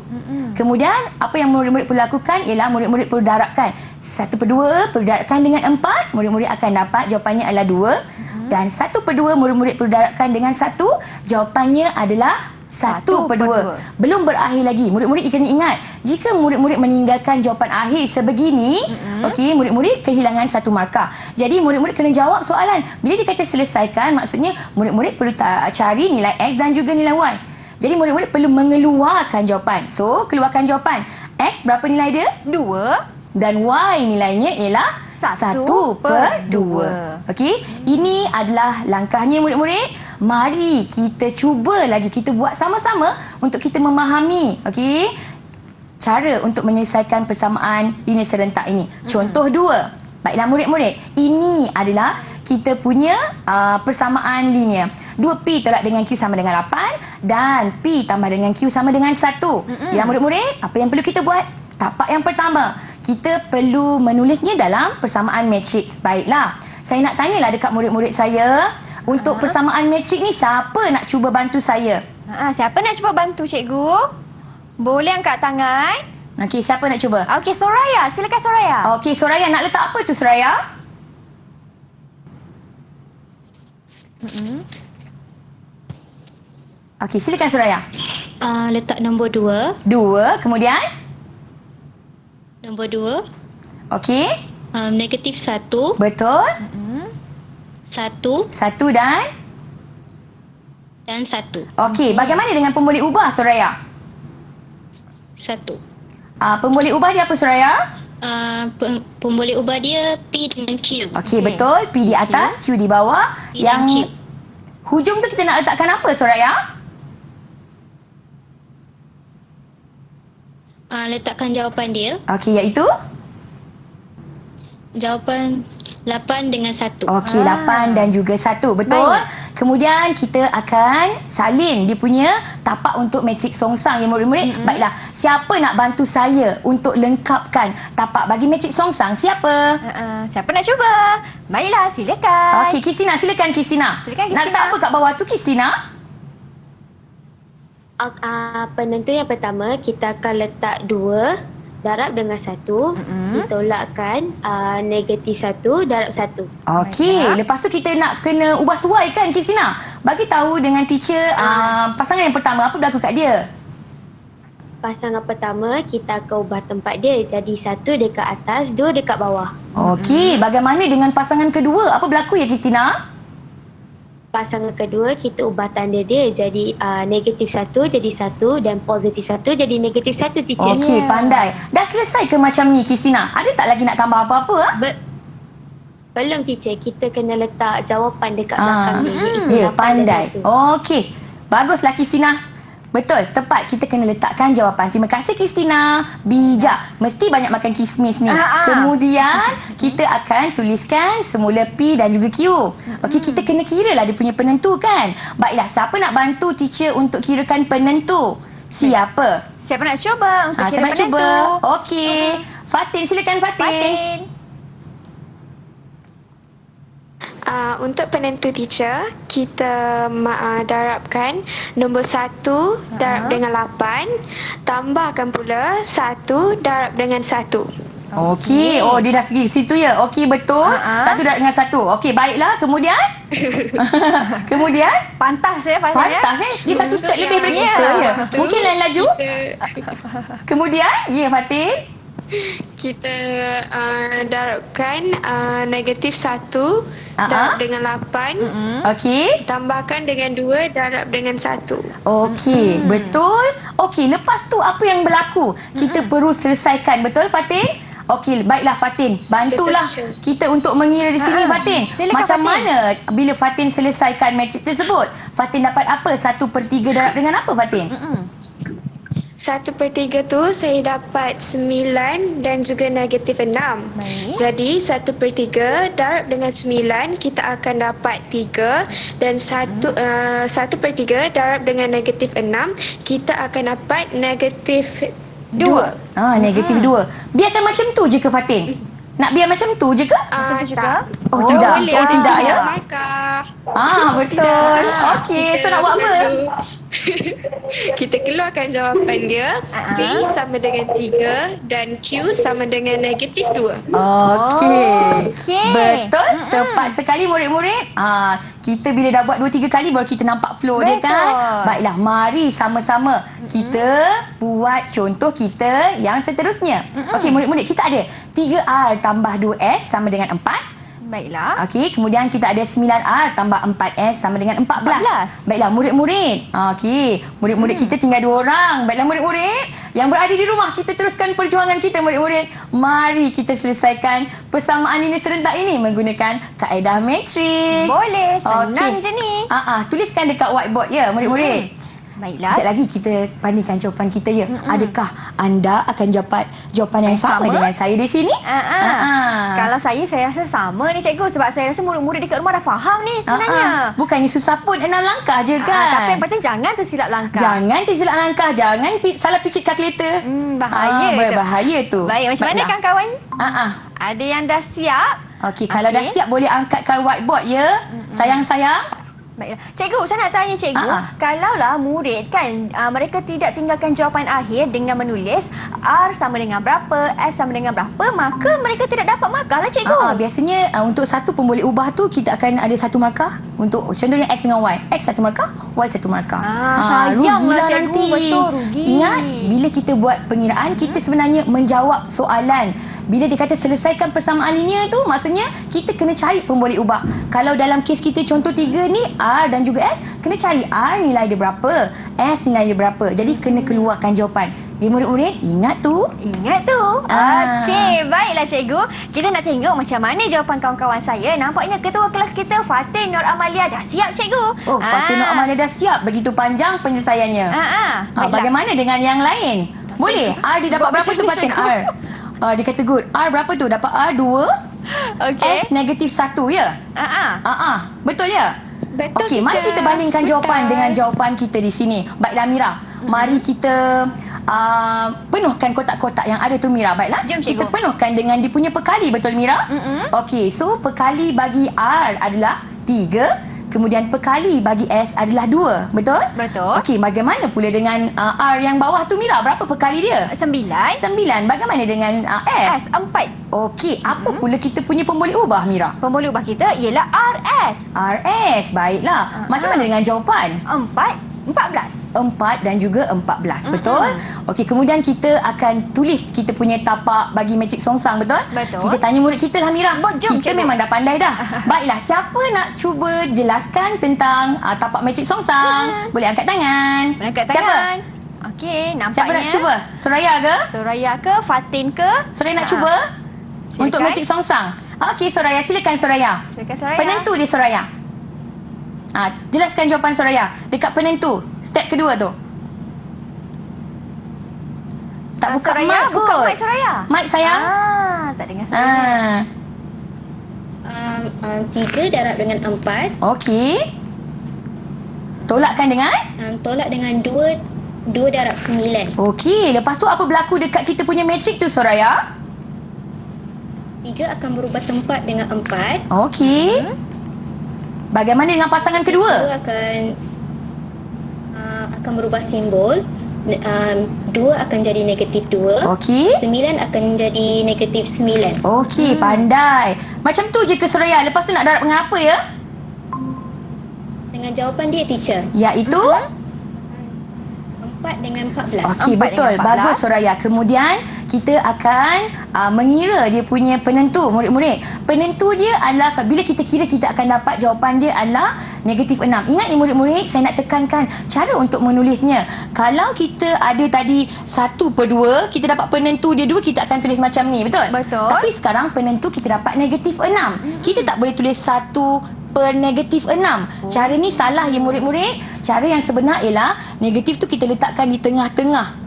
C: Kemudian apa yang murid-murid perlu lakukan ialah murid-murid perlu darabkan. 1/2 perlu darabkan dengan 4. Murid-murid akan dapat jawapannya adalah 2. Dan 1/2 murid-murid perlu darabkan dengan 1. Jawapannya adalah 1/2. Belum berakhir lagi. Murid-murid kena ingat, jika murid-murid meninggalkan jawapan akhir sebegini, okey, murid-murid kehilangan 1 markah. Jadi murid-murid kena jawab soalan. Bila dikata selesaikan, maksudnya murid-murid perlu cari nilai X dan juga nilai Y. Jadi murid-murid perlu mengeluarkan jawapan. So, keluarkan jawapan. X berapa nilai dia?
B: 2.
C: Dan Y nilainya ialah 1/2. Okey, ini adalah langkahnya murid-murid. Mari kita cuba lagi, kita buat sama-sama untuk kita memahami, okey, cara untuk menyelesaikan persamaan linear serentak ini. Contoh 2. Baiklah murid-murid, ini adalah kita punya persamaan linear. 2P tolak dengan Q sama dengan 8 dan P tambah dengan Q sama dengan 1. Ya murid-murid, apa yang perlu kita buat? Tapak yang pertama, kita perlu menulisnya dalam persamaan matriks. Baiklah, saya nak tanyalah dekat murid-murid saya, untuk persamaan matriks ni siapa nak cuba bantu saya?
B: Siapa nak cuba bantu, cikgu? Boleh angkat tangan.
C: Okey, siapa nak cuba?
B: Okey, Soraya. Silakan Soraya.
C: Okey, Soraya nak letak apa tu, Soraya? Okey, silakan Soraya.
F: Letak nombor 2.
C: 2, kemudian?
F: Nombor 2.
C: Okey.
F: Negatif 1.
C: Betul.
F: 1
C: dan
F: 1.
C: Okey, bagaimana dengan pemboleh ubah, Soraya?
F: 1.
C: Pemboleh ubah dia apa, Soraya?
F: Pemboleh ubah dia P dengan Q.
C: Okey, betul. P di atas, Q di bawah.
F: P dan
C: Yang
F: Q.
C: hujung tu kita nak letakkan apa, Soraya?
F: Letakkan jawapan dia.
C: Okey, iaitu?
F: Jawapan 8 dengan 1.
C: Okey, 8 dan juga 1. Betul?
B: Baik.
C: Kemudian kita akan salin dia punya tapak untuk matriks songsang ya murid-murid. Baiklah, siapa nak bantu saya untuk lengkapkan tapak bagi matriks songsang? Siapa?
B: Siapa nak cuba? Baiklah, silakan.
C: Okey, Kristina, silakan Kristina.
B: Silakan,
C: Nak
B: Kristina.
C: letak apa kat bawah tu Kristina?
D: Penentu yang pertama, kita akan letak 2 darab dengan 1. Ditolakkan negatif 1 darab 1.
C: Okey, lepas tu kita nak kena ubah suai kan Kristina? Bagi tahu dengan teacher pasangan yang pertama apa berlaku kat dia?
D: Pasangan pertama, kita akan ubah tempat dia. Jadi 1 dekat atas, 2 dekat bawah.
C: Okey, bagaimana dengan pasangan kedua? Apa berlaku ya Kristina?
D: Pasangan kedua, kita ubah tanda dia. Jadi negatif 1 jadi 1 dan positif 1 jadi negatif 1, teacher.
C: Okey, pandai. Dah selesai ke macam ni Kristina? Ada tak lagi nak tambah apa-apa?
D: Belum, teacher. Kita kena letak jawapan dekat belakang dia. Iaitu
C: Ya,
D: 8 dan
C: pandai.
D: 1.
C: Okey. Baguslah Kristina. Betul, tepat. Kita kena letakkan jawapan. Terima kasih Kristina. Bijak. Mesti banyak makan kismis ni. Kemudian kita akan tuliskan semula P dan juga Q. Okey, kita kena kira lah dia punya penentu kan. Baiklah, siapa nak bantu teacher untuk kirakan penentu? Siapa?
B: Siapa nak cuba untuk kira
C: Siapa nak
B: penentu?
C: cuba? Okey. Fatin, silakan Fatin.
B: Fatin.
A: Untuk penentu teacher, kita darabkan nombor 1 darab dengan 8, tambahkan pula 1 darab dengan 1.
C: Okey. Oh, dia dah pergi situ ya. Okey, betul. 1 darab dengan 1. Okey, baiklah. Kemudian? Kemudian?
B: Pantas ya Fatin ya?
C: Pantas Dia satu step lebih daripada
B: Ya.
C: kita ya. Mungkin lain laju. Kemudian? Ya, Fatin.
A: Kita darabkan negatif 1 darab dengan 8,
C: Okey.
A: tambahkan dengan 2 darab dengan 1.
C: Okey, betul. Okey, lepas tu apa yang berlaku? Kita perlu selesaikan. Betul, Fatin? Okey, baiklah Fatin. Bantulah
A: Betul,
C: kita untuk mengira di sini, Fatin.
B: Silakan,
C: Macam
B: Fatin.
C: mana bila Fatin selesaikan matriks tersebut? Fatin dapat apa? 1/3 darab dengan apa, Fatin?
A: 1/3 tu saya dapat 9 dan juga negatif 6.
B: Baik.
A: Jadi 1/3 darab dengan 9 kita akan dapat 3 dan 1/3 darab dengan negatif 6 kita akan dapat negatif 2.
C: Negatif 2. Biarkan macam tu je ke, Fatin? Nak biar macam tu je ke?
B: Macam tu juga?
C: Oh, tidak.
A: Boleh.
C: Oh, tidak ya?
A: Markah.
C: Betul. Okey, so nak buat apa?
A: Kita keluarkan jawapan dia. P sama dengan 3 dan Q sama dengan negatif 2.
C: Okey.
B: Okey.
C: Betul. Tepat sekali murid-murid. Kita bila dah buat 2-3 kali baru kita nampak flow dia
B: Betul.
C: kan. Baiklah, mari sama-sama kita buat contoh kita yang seterusnya. Okey, murid-murid, kita ada 3R tambah 2S sama dengan 4.
B: Baiklah.
C: Okey, kemudian kita ada 9R tambah 4S sama dengan 14. Baiklah, murid-murid. Okey, murid-murid kita tinggal 2 orang. Baiklah, murid-murid yang berada di rumah, kita teruskan perjuangan kita, murid-murid. Mari kita selesaikan persamaan linear serentak ini menggunakan kaedah matriks.
B: Boleh, senang
C: Okey.
B: je ni.
C: Tuliskan dekat whiteboard ya, murid-murid.
B: Baiklah.
C: Sekejap lagi kita bandingkan jawapan kita ya. Adakah anda akan dapat jawapan yang sama dengan saya di sini?
B: Kalau saya rasa sama ni cikgu sebab saya rasa murid-murid dekat rumah dah faham ni sebenarnya.
C: Bukannya susah pun 6 langkah je kan?
B: Tapi yang penting jangan tersilap langkah.
C: Jangan tersilap langkah, jangan salah picit kalkulator.
B: Bahaya tu.
C: Berbahaya tu.
B: Baik, macam mana kawan-kawan? Ada yang dah siap?
C: Okey, kalau dah siap boleh angkatkan whiteboard ya. Sayang-sayang.
B: Baiklah. Cikgu, saya nak tanya cikgu, kalaulah murid kan mereka tidak tinggalkan jawapan akhir dengan menulis R sama dengan berapa, S sama dengan berapa, maka mereka tidak dapat markah lah cikgu.
C: Biasanya untuk satu pun boleh ubah tu kita akan ada satu markah. Untuk contohnya X dengan Y. X satu markah, Y satu markah.
B: Sayanglah cikgu,
C: nanti.
B: betul rugi.
C: Ingat, bila kita buat pengiraan, kita sebenarnya menjawab soalan. Bila dia kata selesaikan persamaan linear tu, maksudnya kita kena cari pun boleh ubah. Kalau dalam kes kita contoh 3 ni, R dan juga S, kena cari R nilai dia berapa, S nilai dia berapa. Jadi kena keluarkan jawapan. Ya murid-murid, ingat tu.
B: Ingat tu. Okey, baiklah cikgu. Kita nak tengok macam mana jawapan kawan-kawan saya. Nampaknya ketua kelas kita Fatin Nur Amalia dah siap cikgu.
C: Oh, Fatin Nur Amalia dah siap. Begitu panjang penyelesaiannya. Bagaimana dengan yang lain? Boleh. R dia dapat berapa tu Fatin? R. Dia kata good. R berapa tu? Dapat R 2.
B: Okey.
C: S negatif 1 ya? Betul ya?
A: Betul,
C: Okey, mari
A: teacher.
C: kita bandingkan jawapan
A: Betul.
C: dengan jawapan kita di sini. Baiklah Mira, mari kita penuhkan kotak-kotak yang ada tu Mira. Baiklah,
B: Jom,
C: kita
B: cikgu.
C: penuhkan dengan dia punya pekali, betul Mira? Okey, so pekali bagi R adalah 3. Kemudian pekali bagi S adalah 2. Betul?
B: Betul.
C: Okey, bagaimana pula dengan R yang bawah tu Mira? Berapa pekali dia?
B: 9.
C: 9. Bagaimana dengan S?
B: S 4.
C: Okey, apa pula kita punya pemboleh ubah Mira?
B: Pemboleh ubah kita ialah RS.
C: RS. Baiklah. Macam mana dengan jawapan?
B: 14.
C: 4 dan juga 14. Betul? Okey, kemudian kita akan tulis kita punya tapak bagi matrik songsang, betul?
B: Betul.
C: Kita tanya murid kita lah Mira.
B: Jom,
C: Kita
B: cikgu.
C: memang dah pandai dah. Baiklah, siapa nak cuba jelaskan tentang tapak matrik songsang? Boleh angkat tangan.
B: Angkat
C: Siapa?
B: tangan. Okey, nampaknya.
C: Siapa nak cuba? Suraya ke?
B: Soraya ke? Fatin ke?
C: Suraya nak
B: Ah.
C: cuba?
B: Silakan.
C: Untuk matrik songsang. Okey, Suraya. Silakan Suraya.
B: Silakan Soraya.
C: Penentu dia Suraya. Jelaskan jawapan Suraya. Dekat penentu. Step kedua tu. Tak buka
B: Soraya,
C: mic
B: buka
C: kot.
B: mic Soraya.
C: Mic sayang.
B: Tak dengar Soraya.
F: 3 darab dengan 4.
C: Okey. Tolakkan dengan?
F: Tolak dengan 2 darab 9.
C: Okey. Lepas tu apa berlaku dekat kita punya matrik tu Suraya?
F: 3 akan berubah tempat dengan 4.
C: Okey. Bagaimana dengan pasangan
F: 2
C: kedua?
F: akan berubah simbol. 2 akan jadi negatif 2.
C: Okey.
F: 9 akan jadi negatif 9.
C: Okey, pandai. Macam tu je ke Suraya? Lepas tu nak darab dengan apa ya?
F: Dengan jawapan dia, teacher.
C: Iaitu?
F: 4 dengan 14.
C: Okey,
B: 4
C: betul.
B: dengan 14.
C: Bagus Suraya. Kemudian kita akan mengira dia punya penentu, murid-murid. Penentu dia adalah bila kita kira, kita akan dapat jawapan dia adalah negatif 6. Ingat ni murid-murid, saya nak tekankan cara untuk menulisnya. Kalau kita ada tadi 1/2, kita dapat penentu dia 2, kita akan tulis macam ni, betul?
B: Betul.
C: Tapi sekarang penentu kita dapat negatif 6. Kita tak boleh tulis 1/-6. Cara ni salah ya murid-murid. Cara yang sebenar ialah negatif tu kita letakkan di tengah-tengah.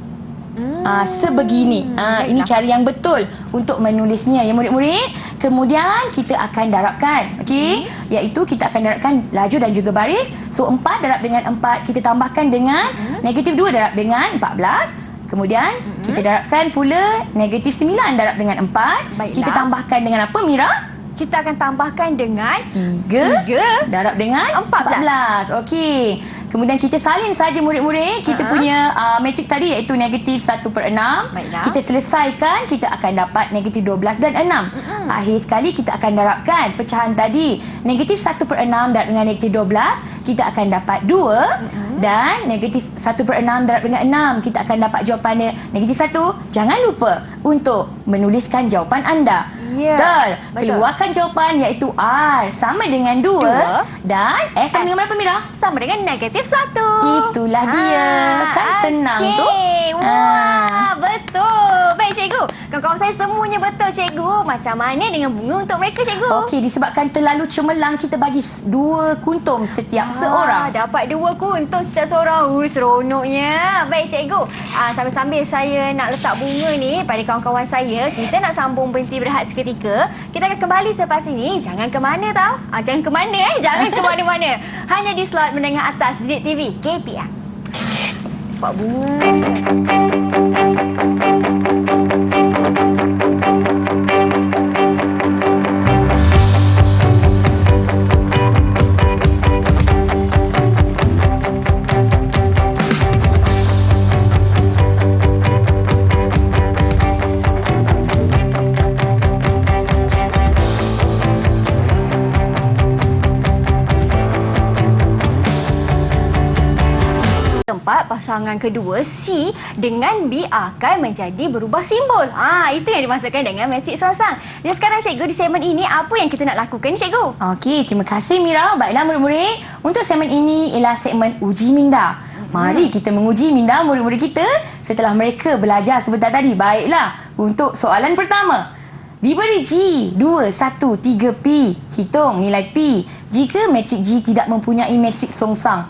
C: Sebegini. Ini cara yang betul untuk menulisnya ya murid-murid. Kemudian kita akan darabkan. Okey? Iaitu kita akan darabkan laju dan juga baris. So 4 darab dengan 4 kita tambahkan dengan negatif 2 darab dengan 14. Kemudian kita darabkan pula negatif 9 darab dengan 4.
B: Baiklah.
C: Kita tambahkan dengan apa Mira?
B: Kita akan tambahkan dengan
C: 3 darab dengan
B: 14.
C: Okey. Kemudian kita salin saja murid-murid kita punya matrik tadi iaitu negatif 1/6.
B: Baiklah.
C: Kita selesaikan, kita akan dapat negatif 12 dan 6. Akhir sekali kita akan darabkan pecahan tadi. Negatif 1/6 darab dengan negatif 12, kita akan dapat 2. Dan negatif 1/6 darab dengan 6, kita akan dapat jawapannya negatif 1. Jangan lupa untuk menuliskan jawapan anda.
B: Ya,
C: Betul.
B: betul.
C: Keluarkan jawapan iaitu R sama dengan 2 dan S sama dengan berapa Mira?
B: Sama dengan negatif 1.
C: Itulah dia. Kan senang tu.
B: Wah, betul. Baik cikgu. Kawan-kawan saya semuanya betul cikgu. Macam mana dengan bunga untuk mereka cikgu?
C: Okey, disebabkan terlalu cemerlang kita bagi 2 kuntum setiap seorang.
B: Dapat 2 kuntum setiap seorang. Seronoknya. Baik cikgu. Sambil-sambil saya nak letak bunga ni pada kawan-kawan saya, kita nak sambung berhenti berehat seketika. Kita akan kembali selepas ini. Jangan ke mana tau. Jangan ke mana Jangan ke mana-mana. Hanya di slot menengah atas Didik TV KPM. Pak bunga. Tempat pasangan kedua C dengan B akan menjadi berubah simbol. Itu yang dimaksudkan dengan matrik songsang. Dan sekarang cikgu di segmen ini apa yang kita nak lakukan cikgu?
C: Okey, terima kasih Mira. Baiklah murid-murid, untuk segmen ini ialah segmen uji minda. Mari kita menguji minda murid-murid kita setelah mereka belajar sebentar tadi. Baiklah, untuk soalan pertama. Diberi G 2, 1, 3 P. Hitung nilai P jika matrik G tidak mempunyai matrik songsang.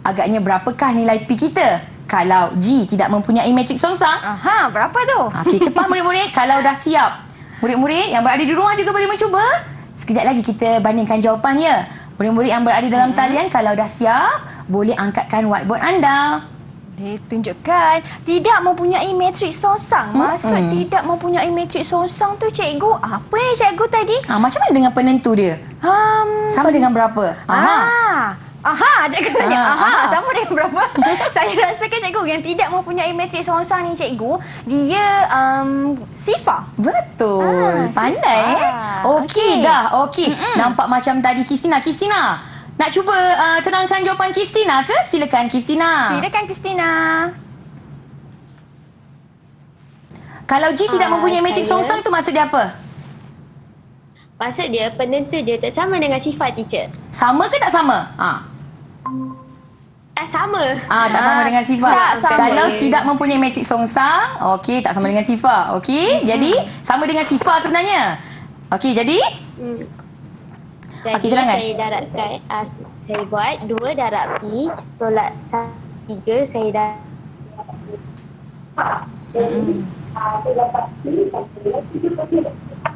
C: Agaknya berapakah nilai P kita? kalau G tidak mempunyai matriks songsang?
B: Aha, berapa tu?
C: Okey, cepat murid-murid. Kalau dah siap, murid-murid yang berada di rumah juga boleh mencuba. Sekejap lagi kita bandingkan jawapannya. Murid-murid yang berada dalam talian, kalau dah siap, boleh angkatkan whiteboard anda.
B: Boleh tunjukkan tidak mempunyai matriks songsang. Maksud tidak mempunyai matriks songsang tu cikgu, apa yang cikgu tadi?
C: Macam mana dengan penentu dia? Sama dengan berapa?
B: Cikgu tanya.
C: Aha.
B: Sama dengan berapa? Saya rasakan cikgu yang tidak mempunyai matriks songsang ni cikgu, dia sifar.
C: Betul. Pandai.
B: sifar.
C: Okey dah. Okey. Nampak macam tadi Kristina. Nak cuba terangkan jawapan Kristina ke? Silakan Kristina.
B: Silakan Kristina.
C: Kalau G tidak mempunyai matriks songsang tu maksud dia apa?
D: Maksud dia penentu dia tak sama dengan sifar teacher.
C: Sama ke tak sama?
D: Sama.
C: Tak sama dengan sifar.
B: Tak sama.
C: Kalau tidak mempunyai matriks songsang, okey, tak sama dengan sifar. Okey, jadi sama dengan sifar sebenarnya. Okey, jadi
D: Jadi
C: Okey, terangkan.
D: saya darabkan, saya buat 2 darab P tolak 3, saya darab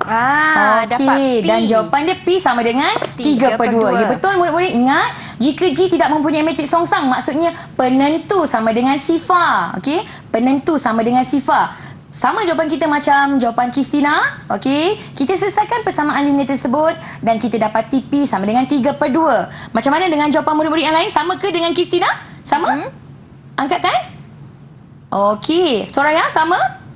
B: Dapat
C: okey,
B: P.
C: dan jawapan dia P sama dengan 3/2. Ya, betul murid-murid. Ingat, jika G tidak mempunyai matriks songsang, maksudnya penentu sama dengan sifar. Okey, penentu sama dengan sifar. Sama jawapan kita macam jawapan Kristina. Okey, kita selesaikan persamaan linear tersebut dan kita dapati P sama dengan 3/2. Macam mana dengan jawapan murid-murid yang lain? Sama ke dengan Kristina? Sama? Angkatkan. Okey, Soraya sama?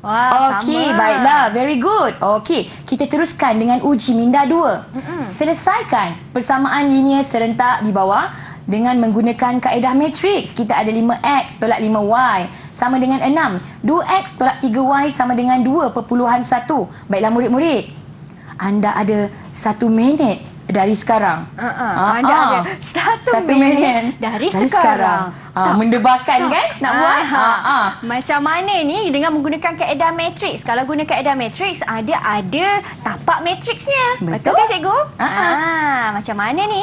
B: Wah,
C: Okey,
B: sama.
C: baiklah. Very good. Okey, kita teruskan dengan uji minda 2. Selesaikan persamaan linear serentak di bawah dengan menggunakan kaedah matriks. Kita ada 5x tolak 5y sama dengan 6. 2x tolak 3y sama dengan 2/1. Baiklah murid-murid. Anda ada 1 minit dari sekarang.
B: Anda ada 1 minit dari sekarang.
C: Mendebarkan kan nak buat?
B: Macam mana ni dengan menggunakan kaedah matriks? Kalau guna kaedah matriks, ada tapak matriksnya.
C: Betul.
B: Kan cikgu? Macam mana ni?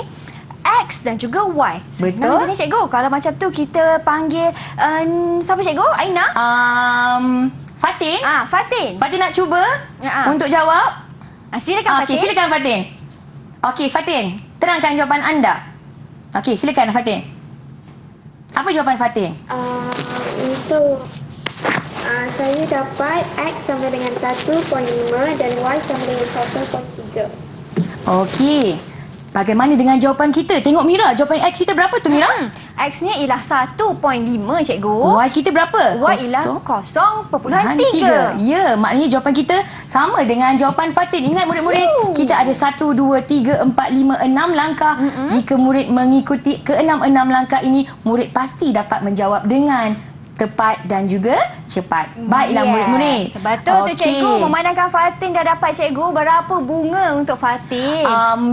B: X dan juga Y.
C: Betul.
B: Macam ni cikgu. Kalau macam tu kita panggil siapa cikgu? Aina?
C: Fatin.
B: Fatin.
C: Fatin nak cuba untuk jawab?
B: Silakan
C: Okey,
B: Fatin.
C: silakan Fatin. Okey, Fatin, terangkan jawapan anda. Okey, silakan Fatin. Apa jawapan Fatin?
A: Untuk saya dapat X sama dengan 1.5 dan Y sama dengan 1.3.
C: Okey. Bagaimana dengan jawapan kita? Tengok Mira, jawapan X kita berapa tu Mira?
B: X-nya ialah 1.5 cikgu.
C: Y kita berapa?
B: Y ialah 0.3.
C: Ya, maknanya jawapan kita sama dengan jawapan Fatin. Ingat murid-murid, kita ada 1, 2, 3, 4, 5, 6 langkah. Jika murid mengikuti ke-6 langkah ini, murid pasti dapat menjawab dengan tepat dan juga cepat. Baiklah murid-murid.
B: Betul tu cikgu. Memandangkan Fatin dah dapat cikgu, berapa bunga untuk Fatin?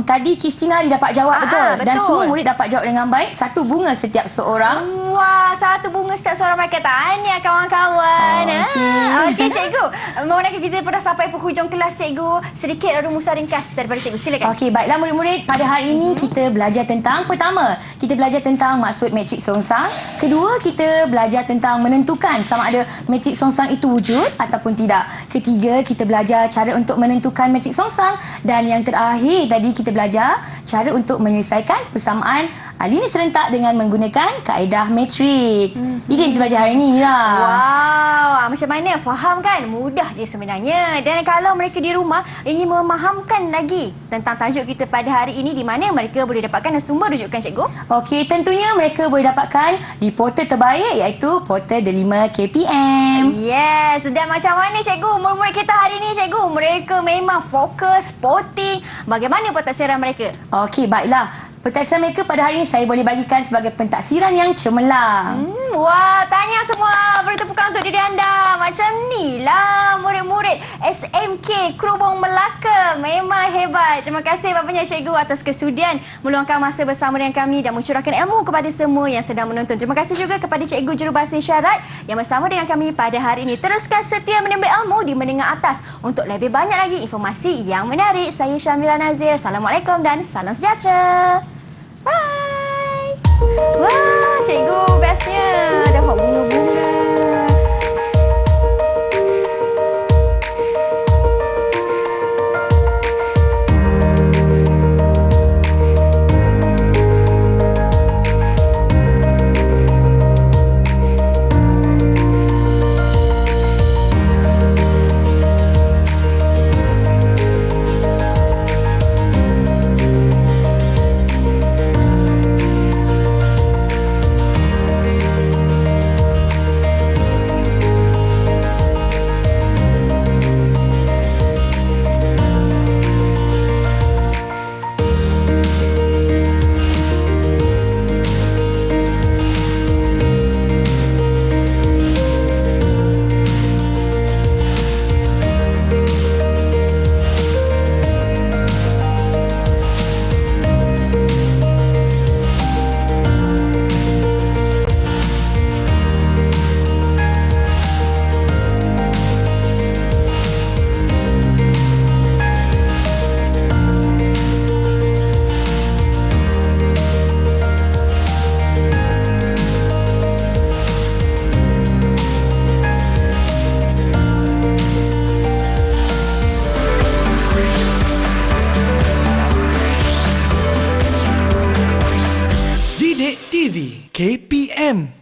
C: Tadi Kristina dia dapat jawab betul. Dan
B: betul.
C: semua murid dapat jawab dengan baik. 1 bunga setiap seorang.
B: Wah, 1 bunga setiap seorang mereka. Tahniah kawan-kawan. Okey cikgu. Memandangkan kita dah sampai penghujung kelas cikgu, sedikit rumusan ringkas daripada cikgu. Silakan.
C: Okey, baiklah murid-murid. Pada hari ini kita belajar tentang, pertama, kita belajar tentang maksud matriks songsang. Kedua, kita belajar tentang menentukan sama ada matriks songsang itu wujud ataupun tidak. Ketiga, kita belajar cara untuk menentukan matriks songsang. Dan yang terakhir tadi kita belajar cara untuk menyelesaikan persamaan linear serentak dengan menggunakan kaedah matriks. Itu yang kita belajar hari ini, Mira.
B: Wow, macam mana? Faham kan? Mudah je sebenarnya. Dan kalau mereka di rumah ingin memahamkan lagi tentang tajuk kita pada hari ini, di mana mereka boleh dapatkan sumber rujukan cikgu?
C: Okey, tentunya mereka boleh dapatkan di portal terbaik iaitu portal Delima KPM.
B: Yes, dan macam mana cikgu? Murid-murid kita hari ini cikgu, mereka memang fokus, sporting. Bagaimana pentaksiran mereka?
C: Okey, baiklah. Pentaksiran mereka pada hari ini saya boleh bagikan sebagai pentaksiran yang cemerlang.
B: Wah, tanya semua. Beri tepukan untuk diri anda. Macam ni lah murid-murid SMK Kerubung Melaka. Memang hebat. Terima kasih bapaknya cikgu atas kesudian meluangkan masa bersama dengan kami dan mencurahkan ilmu kepada semua yang sedang menonton. Terima kasih juga kepada cikgu jurubahasa isyarat yang bersama dengan kami pada hari ini. Teruskan setia menimba ilmu di menengah atas untuk lebih banyak lagi informasi yang menarik. Saya Syamira Nazir. Assalamualaikum dan salam sejahtera. Bye. Bye. cikgu bestnya. Dapat bunga-bunga.
G: Didik TV KPM